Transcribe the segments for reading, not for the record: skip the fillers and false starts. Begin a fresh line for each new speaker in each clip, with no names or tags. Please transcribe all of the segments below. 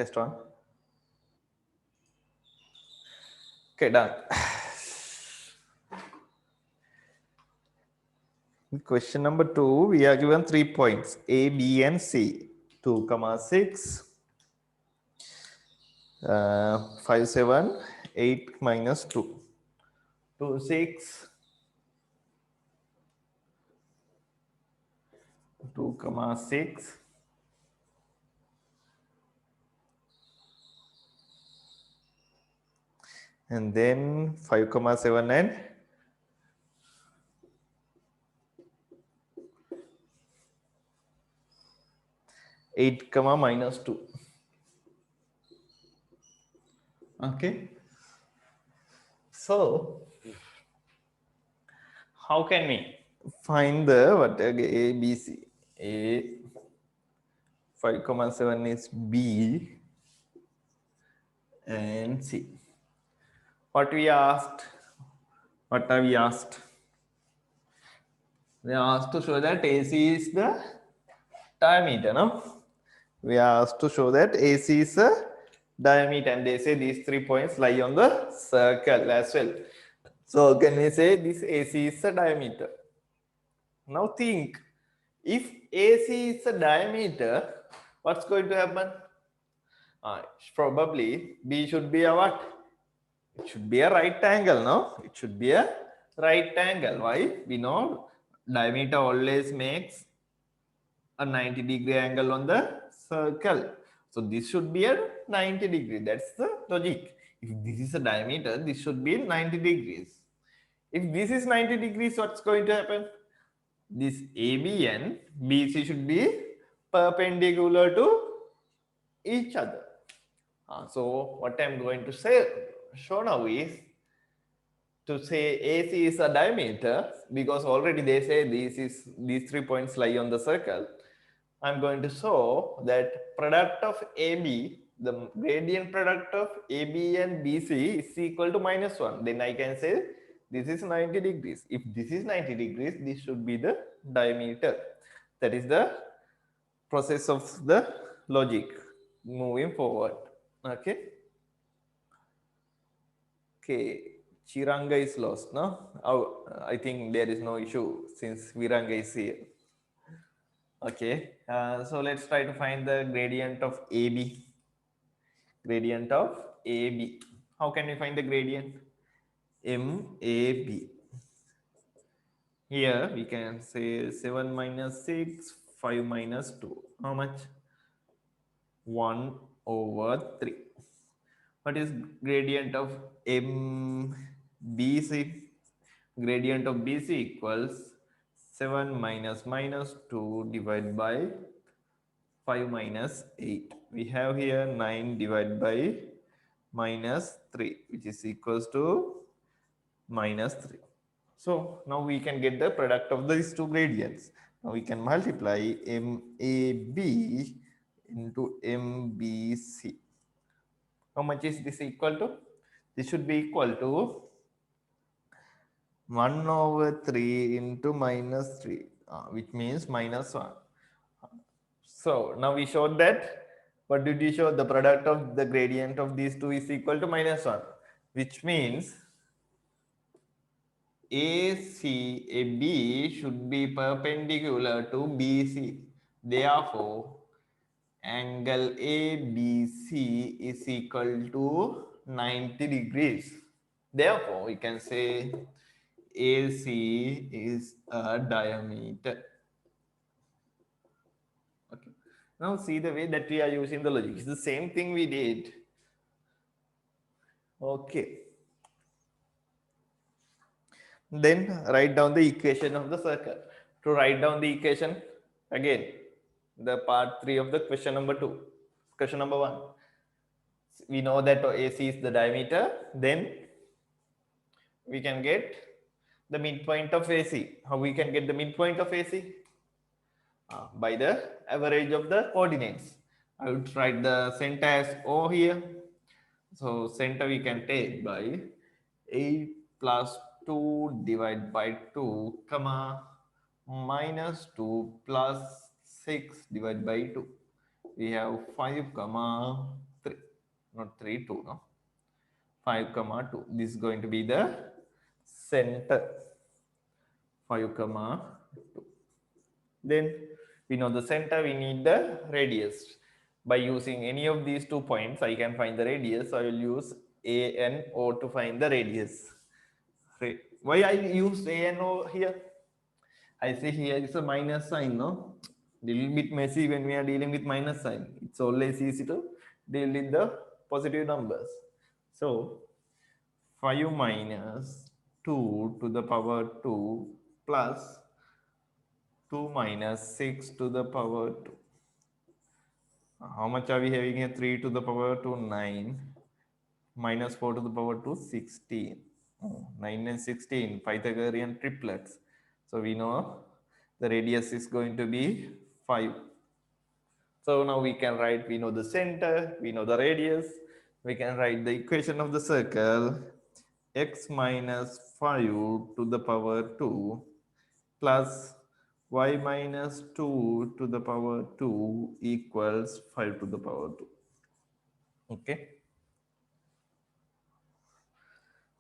Test one. Okay, done. Question number 2, we are given 3 points A, B, and C. 2, 6, 5, 7, 8 minus 2. 2, 6, 2, 6, and then 5, 7, and 8, minus 2. Okay. So, how can we find the what A, B, C? A 5, 7 is B and C. What we asked? What are we asked? We are asked to show that AC is the diameter, no? We are asked to show that AC is a diameter, and they say these 3 points lie on the circle as well. So can we say this AC is a diameter? Now think, if AC is a diameter, what's going to happen? Probably B should be a what? It should be a right angle, no? It should be a right angle. Why? We know diameter always makes a 90-degree angle on the circle. So this should be a 90 degree. That's the logic. If this is a diameter, this should be 90 degrees. If this is 90 degrees, what's going to happen? This AB and BC should be perpendicular to each other. So what I'm going to show now is to say AC is a diameter, because already they say these 3 points lie on the circle. I'm going to show that product of AB, the gradient product of AB and BC is equal to -1. Then I can say this is 90 degrees. If this is 90 degrees, this should be the diameter. That is the process of the logic moving forward. Okay. Okay. Chiranga is lost, no? Oh, I think there is no issue since Viranga is here. Okay, so let's try to find the gradient of AB. Gradient of AB. How can we find the gradient? MAB. Here we can say 7 minus 6, 5 minus 2. How much? 1 over 3. What is gradient of MBC? Gradient of BC equals 7 minus 2 divided by 5 minus 8. We have here 9 divided by minus 3, which is equals to minus 3. So now we can get the product of these two gradients. Now we can multiply MAB into MBC. How much is this equal to? This should be equal to 1 over 3 into minus 3, which means minus 1. So now we showed that, what did we show? The product of the gradient of these two is equal to -1, which means AB should be perpendicular to BC. Therefore, angle ABC is equal to 90 degrees. Therefore, we can say AC is a diameter. Okay. Now see the way that we are using the logic. It's the same thing we did. Okay. Then write down the equation of the circle. To write down the equation, again, the part 3 of the question number 2. Question number 1. We know that AC is the diameter. Then we can get the midpoint of AC. How we can get the midpoint of AC? By the average of the coordinates. I would write the center as O here. So center we can take by 8 plus 2 divided by 2, comma, minus 2 plus 6 divided by 2. We have 5, comma, not 3, 2, no? 5, comma 2. This is going to be the center. 5, comma 2. Then we know the center, we need the radius. By using any of these 2 points, I can find the radius. I will use A and O to find the radius. Why I use A and O here? I say here is a minus sign, no? Little bit messy when we are dealing with minus sign. It's always easy to deal with the positive numbers. So 5 minus 2 to the power 2 plus 2 minus 6 to the power 2. How much are we having here? 3 to the power 2, 9. Minus 4 to the power 2, 16. 9 and 16, Pythagorean triplets. So we know the radius is going to be 5. So now we can write, we know the center, we know the radius. We can write the equation of the circle. X minus 5 to the power 2 plus y minus 2 to the power 2 equals 5 to the power 2. Okay.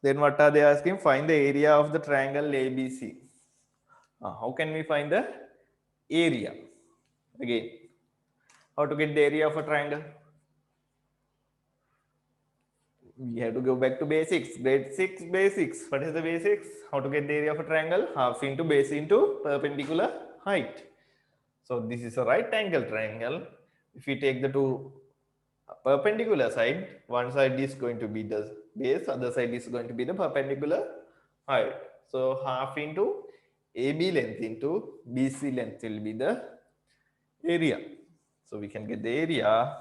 Then what are they asking? Find the area of the triangle ABC. How can we find the area? Again, how to get the area of a triangle? We have to go back to basics. Grade 6 basics. What is the basics? How to get the area of a triangle? Half into base into perpendicular height. So this is a right angle triangle. If we take the two perpendicular side, one side is going to be the base, other side is going to be the perpendicular height. So half into AB length into BC length will be the area. So we can get the area.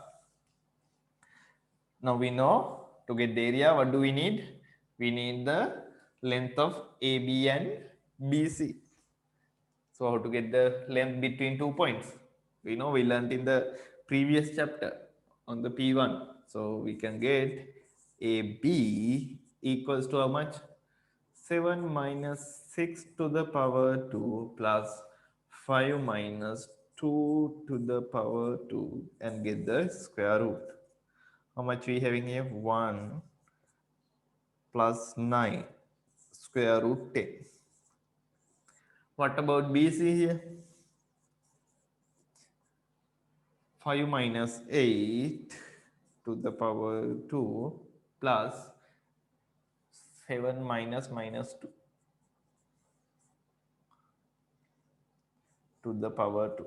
Now we know to get the area, what do we need? We need the length of AB and BC. So how to get the length between 2 points? We know we learned in the previous chapter on the P1. So we can get AB equals to how much? 7 minus 6 to the power 2 plus 5 minus 2 to the power 2 and get the square root. How much we having here? 1 plus 9 square root 10. What about BC here? 5 minus 8 to the power 2 plus 7 minus minus 2 to the power 2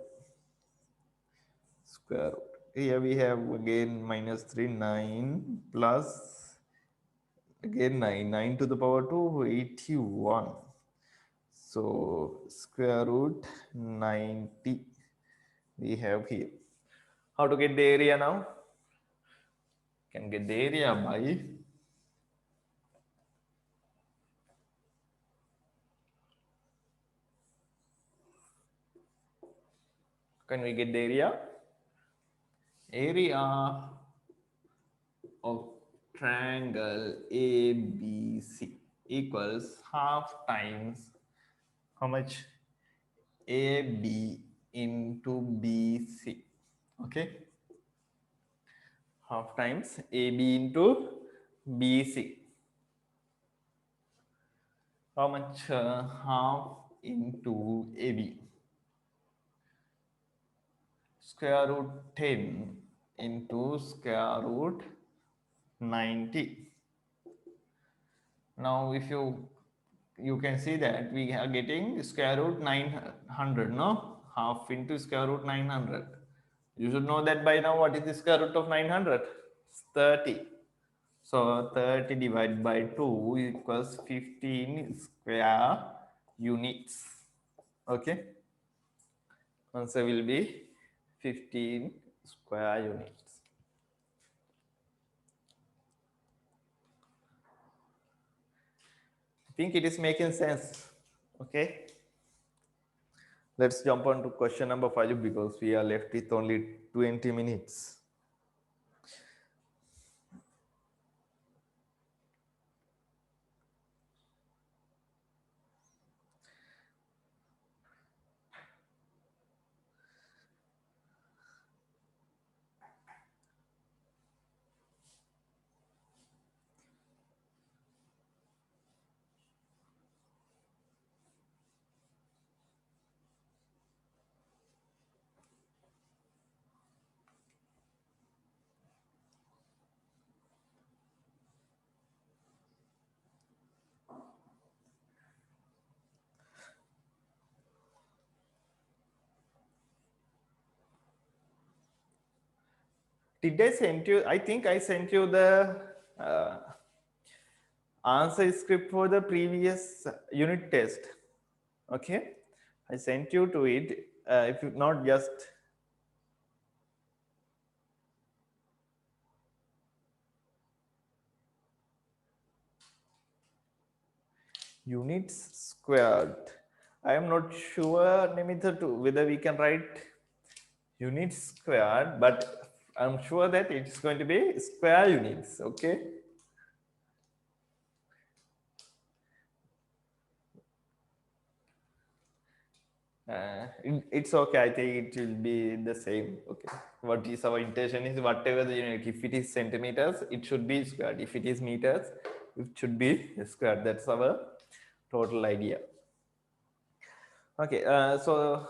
square root. Here we have again minus 3, 9 plus again 9, 9 to the power 2, 81. So square root 90 we have here. How to get the area now? Can get the area by can we get the area? Area of triangle ABC equals half times how much? AB into BC. Okay. Half times AB into BC. How much? Half into AB. Square root 10 into square root 90. Now if you can see that we are getting square root 900, no? Half into square root 900. You should know that by now. What is the square root of 900? It's 30. So 30 divided by 2 equals 15 square units. Okay. Answer will be 15 square units. I think it is making sense. Okay. Let's jump on to question number 5 because we are left with only 20 minutes. Did I send you? I think I sent you the answer script for the previous unit test. Okay, I sent you to it. If you not just units squared. I am not sure, Nimitha, too, whether we can write units squared, but I'm sure that it's going to be square units. Okay. It's okay. I think it will be the same. Okay. What is our intention is whatever the unit. If it is centimeters, it should be squared. If it is meters, it should be squared. That's our total idea. Okay. So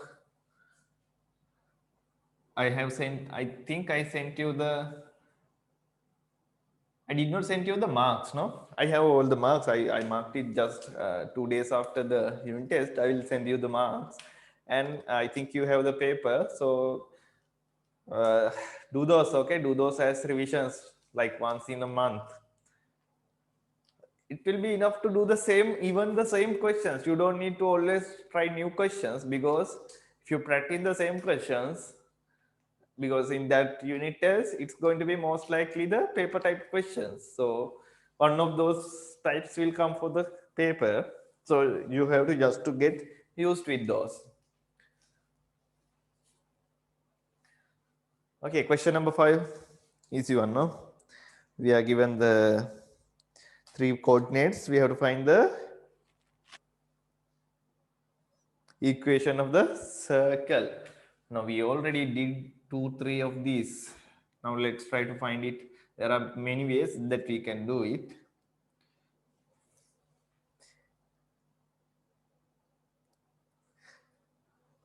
I have sent. I think I sent you the. I did not send you the marks. No, I have all the marks. I marked it just 2 days after the unit test. I will send you the marks, and I think you have the paper. So uh, do those. Okay, do those as revisions like once in a month. It will be enough to do the same, even the same questions. You don't need to always try new questions, because if you practice the same questions, because in that unit test it's going to be most likely the paper type questions, so one of those types will come for the paper, so you have to just to get used with those. Okay, question number 5, easy one. No, we are given the 3 coordinates. We have to find the equation of the circle. Now we already did 2-3 of these. Now let's try to find it. There are many ways that we can do it.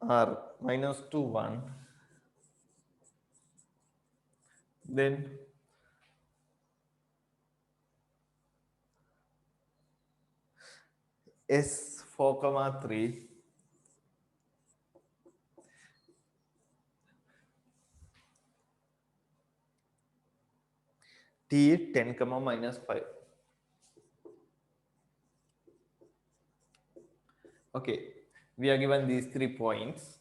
R minus 2 1, then S 4 comma 3, T 10 comma minus 5. Okay, we are given these 3 points,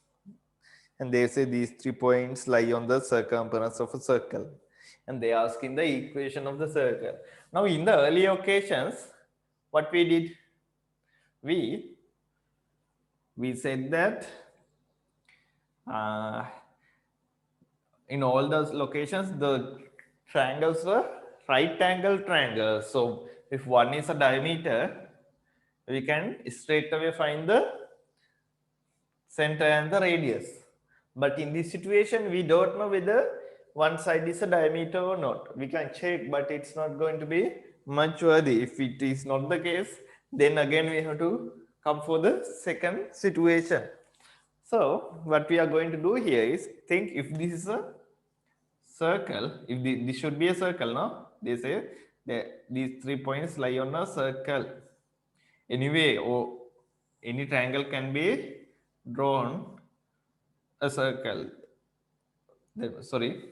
and they say these 3 points lie on the circumference of a circle, and they ask in the equation of the circle. Now in the earlier occasions, what we did, we said that in all those locations the triangles were right angle triangles. So if one is a diameter, we can straight away find the center and the radius. But in this situation, we don't know whether one side is a diameter or not. We can check, but it's not going to be much worthy. If it is not the case, then again we have to come for the second situation. So what we are going to do here is think if this is a circle, if this should be a circle, no? They say that these 3 points lie on a circle. Anyway, or any triangle can be drawn a circle. Sorry,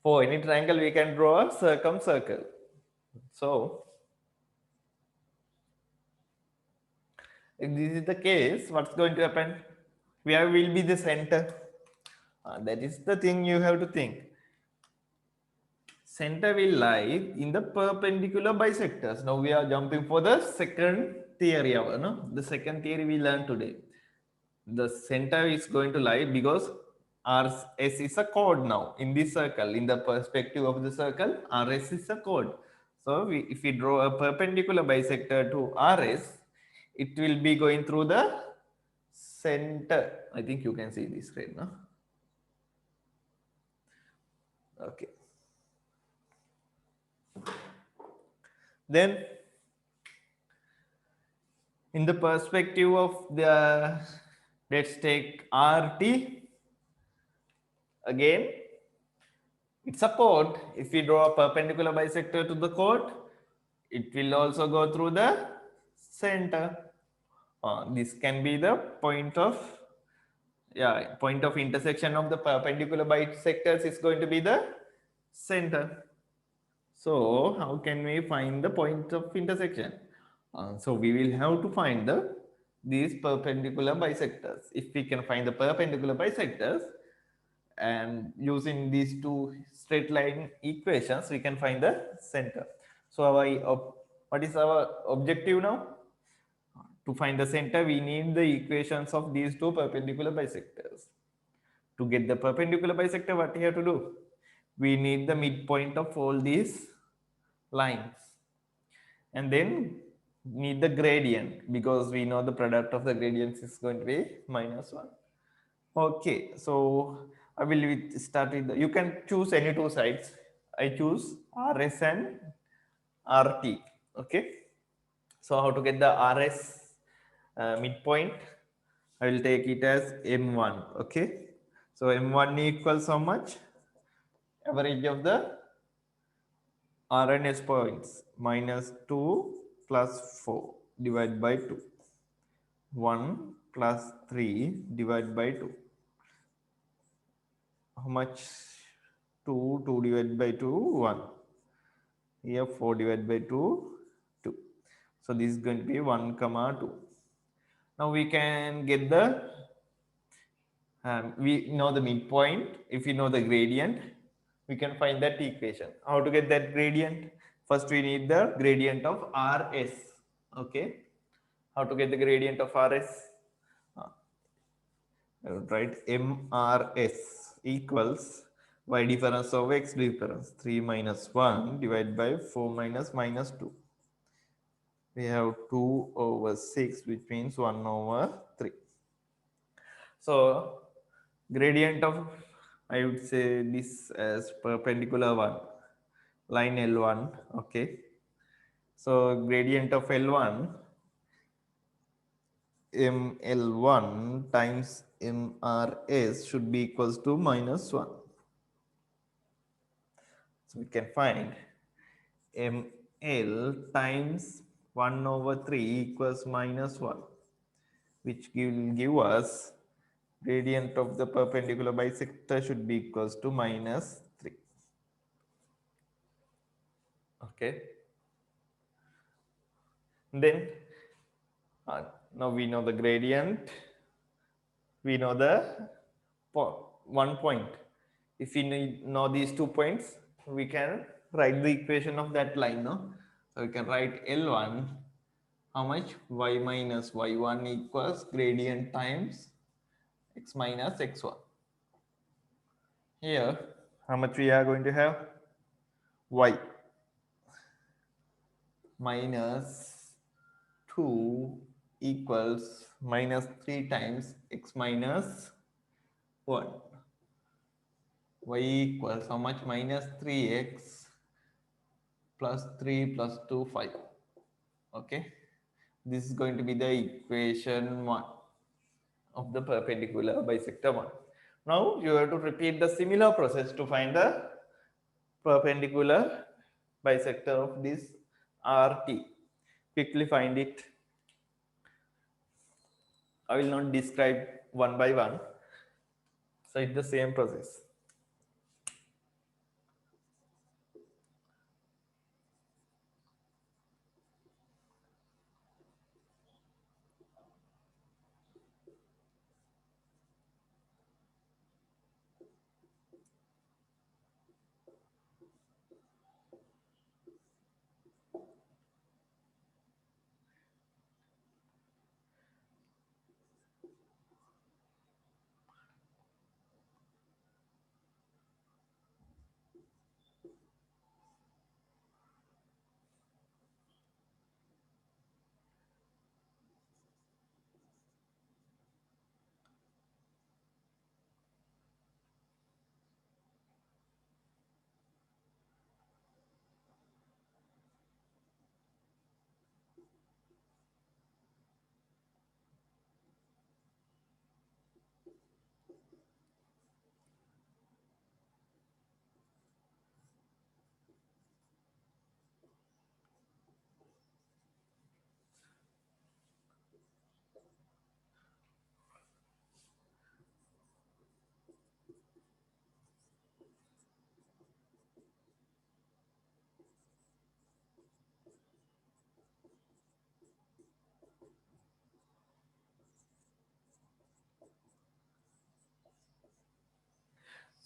for any triangle we can draw a circumcircle. So if this is the case, what's going to happen? Where will be the center? That is the thing you have to think. Center will lie in the perpendicular bisectors. Now we are jumping for the second theory. No? The second theory we learned today. The center is going to lie because RS is a chord now in this circle. In the perspective of the circle, RS is a chord. So if we draw a perpendicular bisector to RS, it will be going through the center. I think you can see this right now. Okay. Then in the perspective of the, let's take RT again. It's a chord. If we draw a perpendicular bisector to the chord, it will also go through the center. This can be the point of intersection of the perpendicular bisectors is going to be the center. So how can we find the point of intersection? So we will have to find these perpendicular bisectors. If we can find the perpendicular bisectors and using these two straight line equations, we can find the center. So what is our objective now? To find the center, we need the equations of these two perpendicular bisectors. To get the perpendicular bisector, what we have to do? We need the midpoint of all these lines, and then need the gradient, because we know the product of the gradients is going to be -1. Okay, so I will start with you can choose any two sides. I choose RS and RT. Okay, so how to get the RS midpoint? I will take it as M1. Okay, so M1 equals how much? Average of the RNS points, -2 plus 4 divided by 2. 1 plus 3 divided by 2. How much? 2, 2 divided by 2, 1. Here 4 divided by 2, 2. So this is going to be 1 comma 2. Now we can get the, we know the midpoint. If we know the gradient, we can find that equation. How to get that gradient? First we need the gradient of RS. Okay. How to get the gradient of RS? Right, MRS equals y difference of x difference, 3 minus 1 divided by 4 minus -2. We have 2 over 6, which means 1 over 3. So gradient of, I would say this as perpendicular one, line L1. Okay, so gradient of L1, ML1 times MRS should be equals to -1. So we can find ML times 1 over 3 equals -1, which will give us gradient of the perpendicular bisector should be equals to -3. Okay. Then now we know the gradient. We know the one point. If we know these 2 points, we can write the equation of that line. No? So we can write L1, how much? Y minus y1 equals gradient times x minus x1. Here, how much we are going to have? Y minus 2 equals -3 times x minus 1. Y equals how much? -3x plus 3 plus 2, 5. Okay. This is going to be the equation 1 of the perpendicular bisector 1. Now you have to repeat the similar process to find the perpendicular bisector of this RT. Quickly find it. I will not describe one by one. So it's the same process.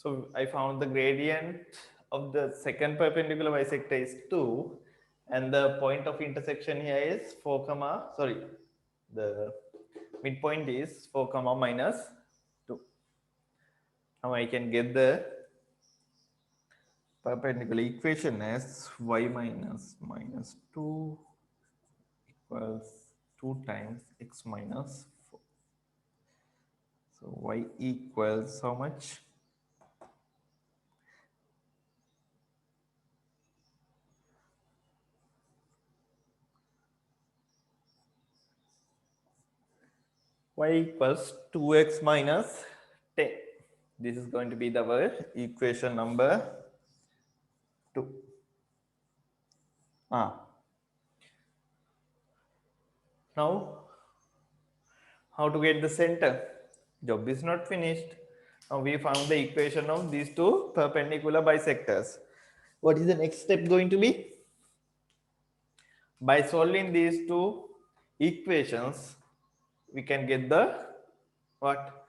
So I found the gradient of the second perpendicular bisector is 2, and the point of intersection here is 4 comma, sorry, the midpoint is 4 comma minus 2. Now I can get the perpendicular equation as y minus minus 2 equals 2 times x minus 4. So y equals how much? Y equals 2x minus 10. This is going to be our equation number 2. Now, how to get the center? Job is not finished. Now we found the equation of these two perpendicular bisectors. What is the next step going to be? By solving these two equations, we can get the what?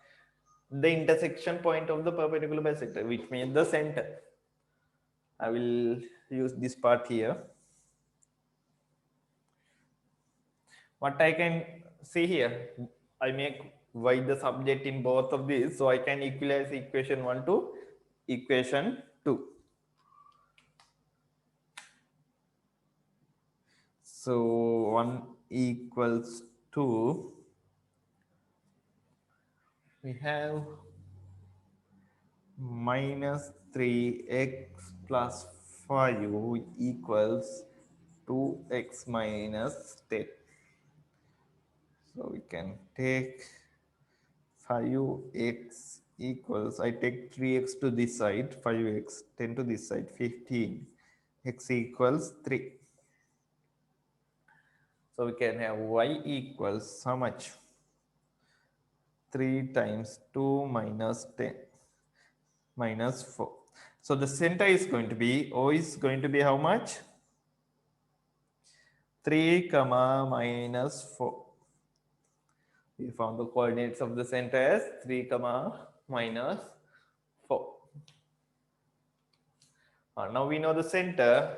The intersection point of the perpendicular bisector, which means the center. I will use this part here. What I can see here, I make y the subject in both of these, so I can equalize equation 1 to equation 2. So 1 equals 2. We have minus 3x plus 5 equals 2x minus 10. So we can take 5x equals, I take 3x to this side, 5x, 10 to this side, 15. X equals 3. So we can have y equals how much? 3 times 2 minus 10 minus 4. So the center is going to be, O is going to be how much? 3 comma minus 4. We found the coordinates of the center as 3 comma minus 4. Now we know the center.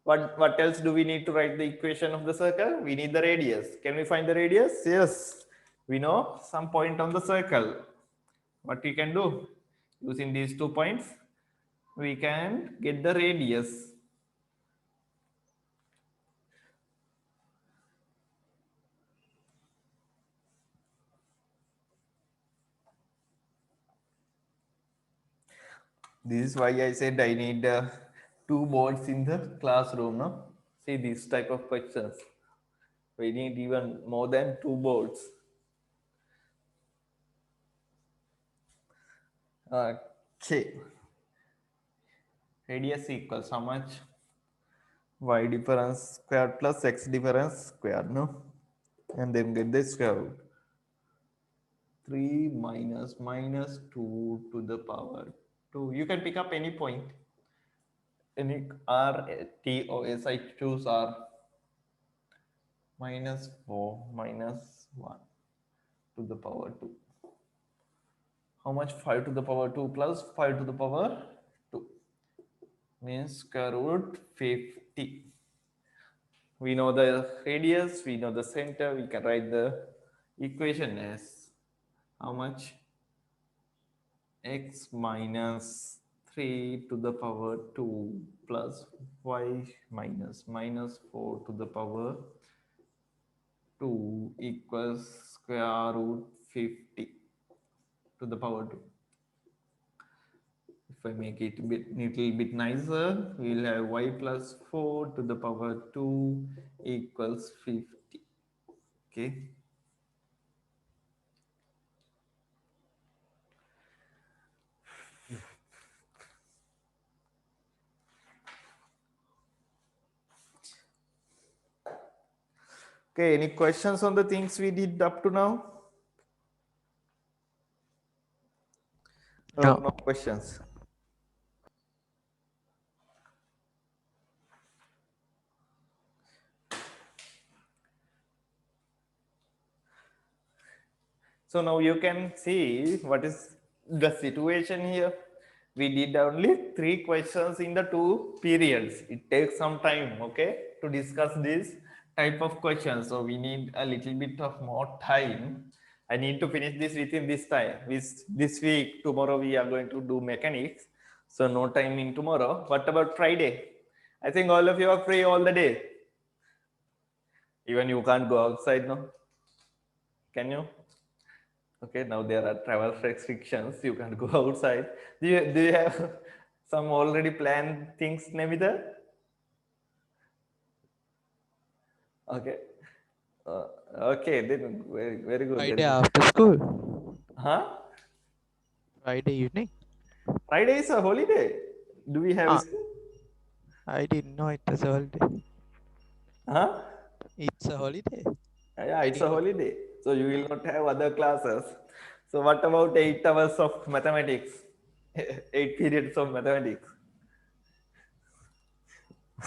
What else do we need to write the equation of the circle? We need the radius. Can we find the radius? Yes. We know some point on the circle. What we can do? Using these 2 points, we can get the radius. This is why I said I need 2 boards in the classroom. No? See these type of questions. We need even more than 2 boards. Okay. Radius equals how much? Y difference squared plus x difference squared, no? And then get the square root. 3 minus minus 2 to the power 2. You can pick up any point. Any R, T, O, S, I choose R. Minus 4 minus 1 to the power 2. How much? 5 to the power 2 plus 5 to the power 2. Means square root 50. We know the radius, we know the center, we can write the equation as how much? X minus 3 to the power 2 plus y minus minus 4 to the power 2 equals square root 50 to the power 2. If I make it a little bit nicer, we will have y plus 4 to the power 2 equals 50. Okay. Okay, any questions on the things we did up to now?
No.
No questions. So now you can see what is the situation here, we did only 3 questions in the 2 periods. It takes some time, okay, to discuss this type of questions. So we need a little bit of more time. I need to finish this within this time. This week, tomorrow we are going to do mechanics. So no time in tomorrow. What about Friday? I think all of you are free all the day. Even you can't go outside now. Can you? Okay, now there are travel restrictions. You can't go outside. Do you have some already planned things, Namita? Okay. Uh, okay, then very good.
Friday
Very good.
after school.
Huh?
Friday evening.
Friday is a holiday. Do we have
Ah,
school?
I didn't know it was a holiday.
Huh?
It's a holiday.
Yeah,
I
it's a
didn't know.
holiday. So you will not have other classes. So what about 8 hours of mathematics? 8 periods of mathematics.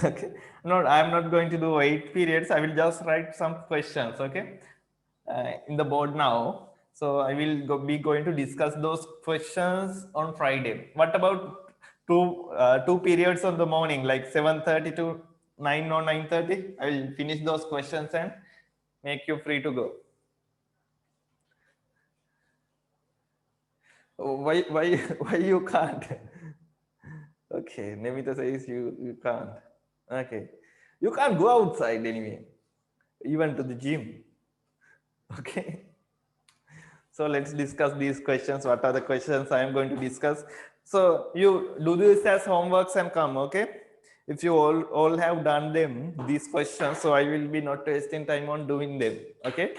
Okay. No, I'm not going to do 8 periods. I will just write some questions. Okay. In the board now. So I will be going to discuss those questions on Friday. What about 2 periods on the morning, like 7:30 to 9 or 9:30? I will finish those questions and make you free to go. Why why you can't? Okay, Nemita says you can't. Okay, you can't go outside anyway, even to the gym. Okay. So let's discuss these questions. What are the questions I am going to discuss? So you do this as homeworks and come, okay? If you all have done them, these questions, so I will be not wasting time on doing them. Okay?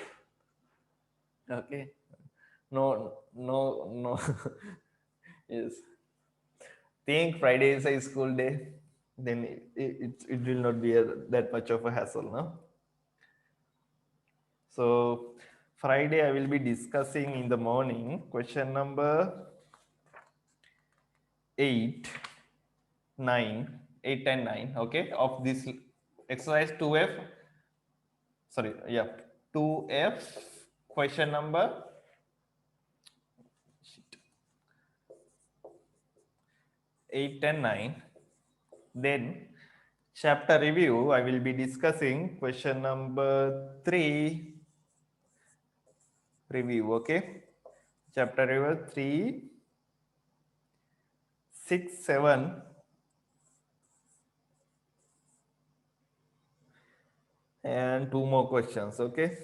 Okay. No, no, no. Yes. Think Friday is a school day, then it will not be that much of a hassle, no? So Friday I will be discussing in the morning question number 8, 9, 8 and 9, okay, of this exercise 2F, sorry, yeah, 2F, question number 8 and 9. Then chapter review, I will be discussing question number 3 review, okay. Chapter review 3, 6, 7 and 2 more questions, okay.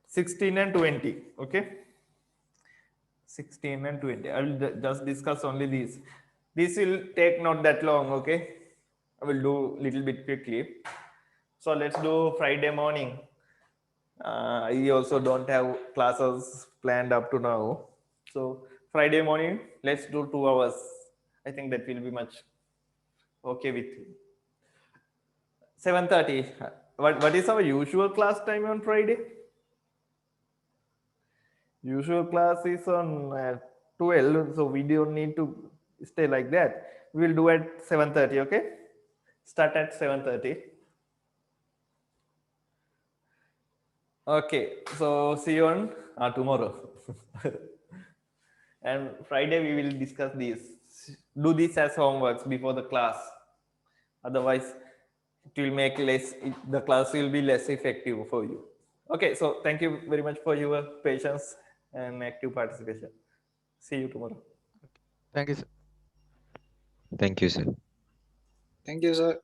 16 and 20, okay. 16 and 20. I will just discuss only these. This will take not that long, okay. I will do little bit quickly. So let's do Friday morning. I also don't have classes planned up to now. So Friday morning, let's do 2 hours. I think that will be much okay with you. 7:30. What is our usual class time on Friday? Usual class is on 12, so we don't need to stay like that. We'll do at 7:30, okay? Start at 7:30. Okay, so see you on tomorrow. And Friday we will discuss these. Do this as homeworks before the class. Otherwise, it will make the class will be less effective for you. Okay, so thank you very much for your patience and active participation. See you tomorrow.
Okay. Thank you, sir.
Thank you, sir.
Thank you, sir.